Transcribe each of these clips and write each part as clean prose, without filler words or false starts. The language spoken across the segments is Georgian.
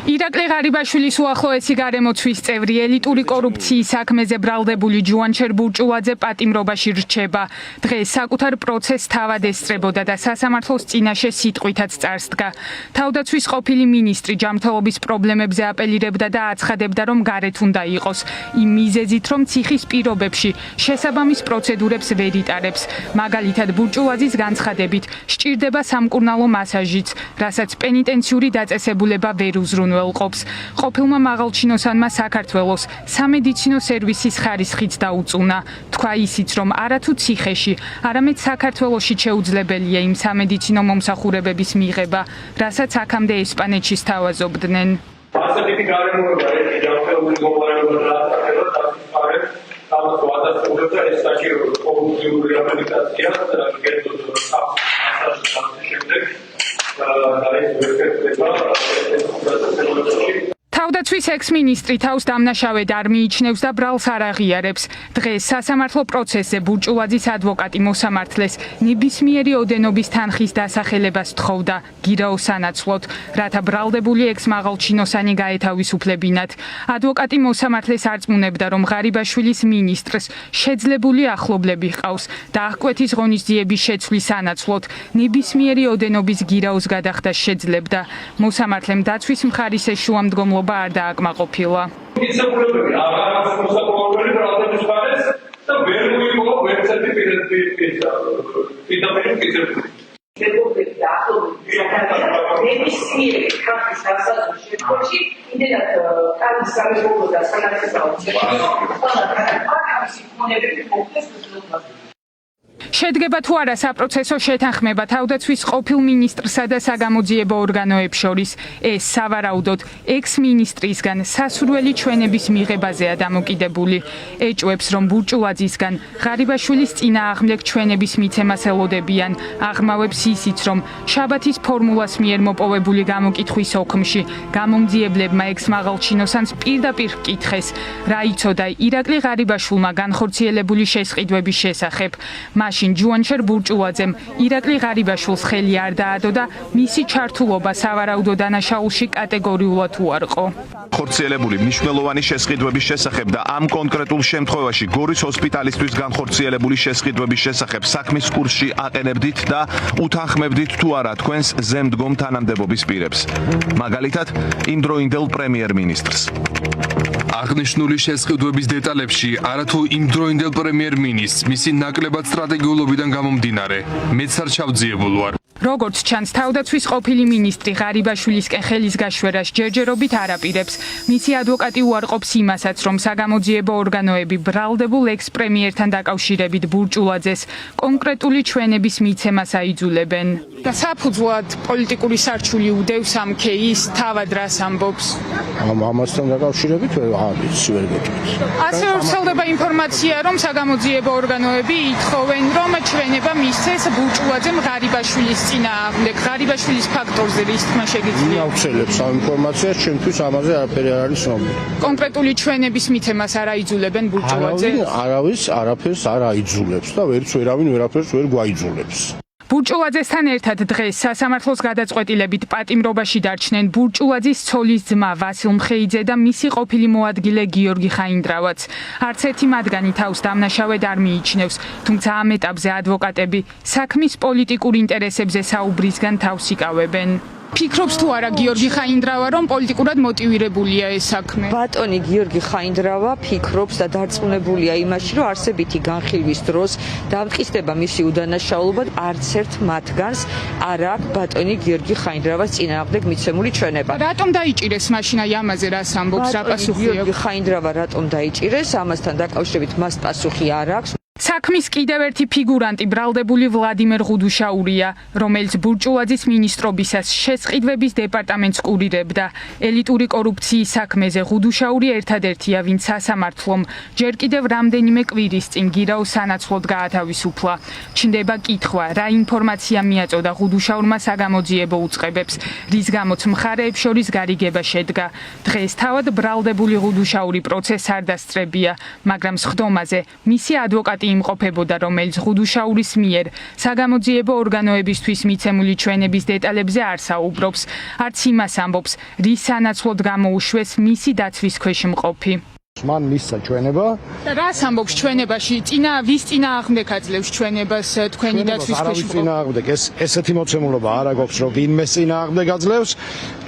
ირაკლი ღარიბაშვილის უახლოესი გარემოცვის წევრი ელიტური კორუფციის საქმეზე ბრალდებული ჯუანჩერ ბურჭულაძე პატიმრობაში რჩება. დღეს საკუთარ პროცესს თავად ესწრებოდა და სასამართლოს წინაშე სიტყვითაც წარსდგა. თავდაცვის ყოფილი მინისტრი ჯანმრთელობის პრობლემებზე აპელირებდა და აცხადებდა, რომ გარეთ უნდა იყოს, იმ მიზეზით, რომ ციხის პირობებში შესაბამის პროცედურებს ვერ იტარებს. მაგალითად, ბურჭულაძის განცხადებით, სჭირდება სამკურნალო მასაჟიც, რასაც პენიტენციური დაწესებულება ვერ უზრუნველყოფს. ყოფილმა მაღალჩინოსანმა საქართველოს სამედიცინო სერვისის ხარისხიც დაუწუნა. თქვა ისიც, რომ არათუ ციხეში, არამედ საქართველოში შეუძლებელია იმ სამედიცინო მომსახურებების მიღება, რასაც აქამდე ესპანეთში სთავაზობდნენ. ასეთი გარემოება ერთი ჯანმრთელობის მოპარებოდა და დასწრებით თავად გადაწყვეტა ეს საჭირო კორუფციული რეაბილიტაცია გეტოს მასაჟის შემდეგ და ეს ვერტება თავდაცვის ექს-მინისტრი თავს დამნაშავედ არ მიიჩნევს და ბრალს არ აღიარებს. დღეს სასამართლო პროცესზე ბურჭულაძის ადვოკატი მოსამართლეს ნებისმიერი ოდენობის თანხის დასახელებას თხოვდა გირაოს სანაცვლოდ, რათა ბრალდებული ექს-მაღალჩინოსანი გაეთავისუფლებინათ. ადვოკატი მოსამართლეს არწმუნებდა, რომ ღარიბაშვილის მინისტრს შეძლებული ახლობლები ჰყავს და აღკვეთის ღონისძიების შეცვლის სანაცვლოდ ნებისმიერი ოდენობის გირაოს გადახდა შეძლებდა. მოსამართლემ დაცვის მხარის ეს შუამდგომლობა არ დააკმაყოფილა. მიცემულებები აღარ აქვს მოსაკვირვებელი ბრალდების მხარეს და ვერ მოიპოვა ვერცერთი პირდაპირ მიწებული. შეგობები და ახლობლები ნებისმიერი ხალხის დასაწყის შემთხვევაში იმდენად კანის სამეფო და სანაცვლო შედგება თუ არა საპროცესო შეთანხმება თავდაცვის ყოფილ მინისტრსა და საგამოძიებო ორგანოებს შორის, ეს სავარაუდოდ ექს-მინისტრისგან სასურველი ჩვენების მიღებაზეა დამოკიდებული. ეჭვებს, რომ ბურჭულაძისგან ღარიბაშვილის წინააღმდეგ ჩვენების მიცემას ელოდებიან. აღრმავებს ისიც, რომ შაბათის ფორმულას მიერ მოპოვებული გამოკითხვის ოქმში გამომძიებლებმა ექს-მაღალჩინოსანს პირდაპირ ჰკითხეს, რა იცოდა ირაკლი ღარიბაშვილმა განხორციელებული შესყიდვების შესახებ. მაშინ ჯუანჩერ ბურჭულაძემ ირაკლი ღარიბაშვილს ხელი არ დაადო და მისი ჩართულობა სავარაუდო დანაშაულში კატეგორიულად უარყო. ხორციელებული მნიშვნელოვანი შესყიდვების შესახებ და ამ კონკრეტულ შემთხვევაში გორის ჰოსპიტალისთვის განხორციელებული შესყიდვების შესახებ საქმის კურსში აყენებდით და უთანხმებდით თუ არა თქვენს ზემდგომ თანამდებობის პირებს. მაგალითად, იმდროინდელ პრემიერ-მინისტრს. აღნიშნული შესყიდვების დეტალებში არათუ იმდროინდელ პრემიერ-მინისტრს მისი ნაკლებად სტრატეგიულობიდან გამომდინარე მეც არ ჩავძიებულ ვარ. როგორც ჩანს, თავდაცვის ყოფილი მინისტრი ღარიბაშვილისკენ ხელის გაშვერას ჯერჯერობით არ აპირებს. მისი ადვოკატი უარყოფს იმასაც, რომ საგამოძიებო ორგანოები ბრალდებულ ექს-პრემიერთან დაკავშირებით ბურჭულაძეს კონკრეტული ჩვენების მიცემას აიძულებენ. და საფუძვლად პოლიტიკური სარჩული უდევს ამ кейს, თავად რას ამბობს? ამასთან დაკავშირებით ვერ გეტყვით. ასევე ვრცელდება ინფორმაცია, რომ საგამოძიებო ორგანოები ითხოვენ, რომ ჩვენება მისცეს ბურჭულაძემ ღარიბაშვილის წინააღმდეგ, ღარიბაშვილის ფაქტორზე რის თქმა შეგიძლია. ავცელებს ამ ინფორმაციას, ჩვენთვის ამაზე არაფერი არ არის ცნობილი. კონკრეტული ჩვენების მიცემას არ აიძულებენ ბურჭულაძე? არავის არაფერს არ აიძულებს და ვერავინ ვერაფერს ვერ გვაიძულებს. ბურჭულაძესთან ერთად დღეს სასამართლოს გადაწყვეტილებით პატიმრობაში დარჩნენ ბურჭულაძის ცოლის ძმა ვასილ მხეიძე და მისი ყოფილი მოადგილე გიორგი ხაინდრავაც. არც ერთი მათგანი თავს დამნაშავედ არ მიიჩნევს, თუმცა ამ ეტაპზე ადვოკატები საქმის პოლიტიკურ ინტერესებზე საუბრისგან თავს იკავებენ. ფიქრობს თუ არა გიორგი ხაინდრავა, რომ პოლიტიკურად მოტივირებულია ეს საქმე? ბატონი გიორგი ხაინდრავა ფიქრობს და დარწმუნებულია იმაში, რომ არსებითი განხილვის დროს დამტკიცდება მისი უდანაშაულობა, არც ერთ მათგანს არ აქვს ბატონი გიორგი ხაინდრავას წინააღმდეგ მიცემული ჩვენება. რატომ დაიჭირეს მაშინ აი ამაზე რას ამბობს, რა პასუხი აქვს? გიორგი ხაინდრავა რატომ დაიჭირეს, ამასთან დაკავშირებით მას პასუხი არ აქვს. საქმის კიდევ ერთი ფიგურანტი ბრალდებული ვლადიმერ ღუდუშაურია, რომელიც ბურჭულაძის მინისტრობისას შესყიდვების დეპარტამენტს კურირებდა. ელიტური კორუფციის საქმეზე ღუდუშაური ერთადერთია, ვინც სასამართლომ ჯერ კიდევ რამდენიმე კვირის წინ გირაოს სანაცვლოდ გაათავისუფლა. ჩნდება კითხვა, რა ინფორმაცია მიაწოდა ღუდუშაურმა საგამოძიებო უწყებებს, რის გამოც მხარეებს შორის გარიგება შედგა. დღეს თავად ბრალდებული ღუდუშაური პროცესს არ დასწრებია, მაგრამ სხდომაზე მისი ადვოკატი იმყოფებოდა, რომელიც ღუდუშაურის მიერ საგამოძიებო ორგანოებისთვის მიცემული ჩვენების დეტალებზე არ საუბრობს. არც იმას ამბობს, რის სანაცვლოდ გამოუშვეს მისი დაცვის ქვეშ მყოფი. მან მისცა ჩვენება და რას ამბობს ჩვენებაში? ვის წინააღმდეგ აძლევს ჩვენებას თქვენი დაცვის ქვეშ მყოფი? წინააღმდეგ ესეთი მოცემულობა არ აქვს, რომ ვინმეს წინააღმდეგ აძლევს.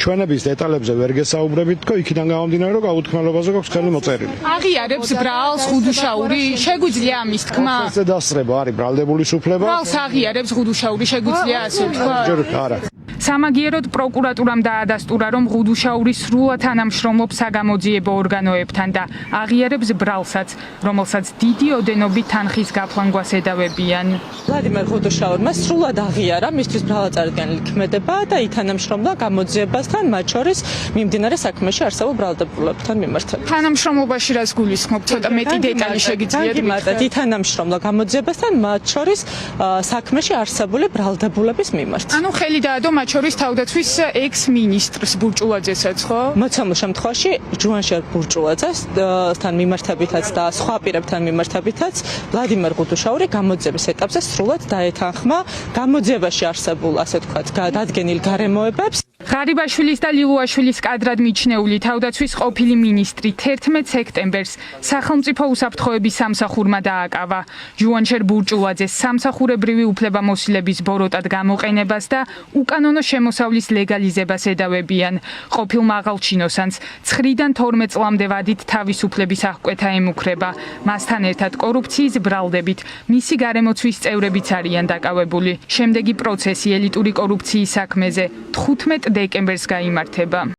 ჩვენების დეტალებზე ვერ გესაუბრებით, თქო, იქიდან გამომდინარე, რომ გაუთქმელობაზე გვაქვს ხელი მოწერილი. აღიარებს ბრალს ღუდუშაური? შეგვიძლია ამის თქმა? ეს დასწრება არის ბრალდებული სუფლება. ბრალს აღიარებს ღუდუშაური, შეგვიძლია ასე თქვა? ჯერ არა. სამაგიეროდ პროკურატურამ დაადასტურა, რომ ღუდუშაური სრულად თანამშრომლობს საგამოძიებო ორგანოებთან და აღიარებს ბრალსაც, რომელსაც დიდი ოდენობით თანხის გაფლანგვას ედავებიან. ვლადიმერ ღუდუშაურმა სრულად აღიარა მისთვის მრავალწარდგენილი ქმედება და ითანამშრომლა გამოძიებასთან, მათ შორის მიმდინარე საქმეში არსებულ ბრალდებულებთან მიმართებით. თანამშრომლობაში რას გულისხმობ? ცოტა მეტი დეტალი შეგიძლიათ გიმარტოთ, ითანამშრომლა გამოძიებასთან, მათ შორის საქმეში არსებული ბრალდებულების მიმართ. ანუ ხელი დაადო მათ შორის თავდაცვის ექს-მინისტრს ბურჭულაძესაც, ხო? მოცემულ შემთხვევაში ჯუანშერ ბურჭულაძესთან მიმართებითაც და სხვა პირებთან მიმართებითაც ვლადიმერ ღუდუშაური გამოძიების ეტაპზე სრულად დაეთანხმა გამოძიებაში არსებულ, ასე ვთქვათ, დადგენილ გარემოებებს. ღარიბაშვილის და ლილუაშვილის კადრად მიჩნეული თავდაცვის ყოფილი მინისტრი 11 სექტემბერს სახელმწიფო უსაფრთხოების სამსახურმა დააკავა. ჯუანშერ ბურჭულაძეს სამსახურებრივი უფლებამოსილების ბოროტად გამოყენებას და უკანონო შემოსავლის ლეგალიზებას ედავებიან. ყოფილ მაღალჩინოსანს 9-დან 12 წლამდე ვადით თავისუფლების აღკვეთა ემუქრება. მასთან ერთად კორუფციის ბრალდებით მისი გარემოცვის წევრებიც არიან დაკავებული. შემდეგი პროცესი ელიტური კორუფციის საქმეზე 15 დეკემბერს გაიმართება.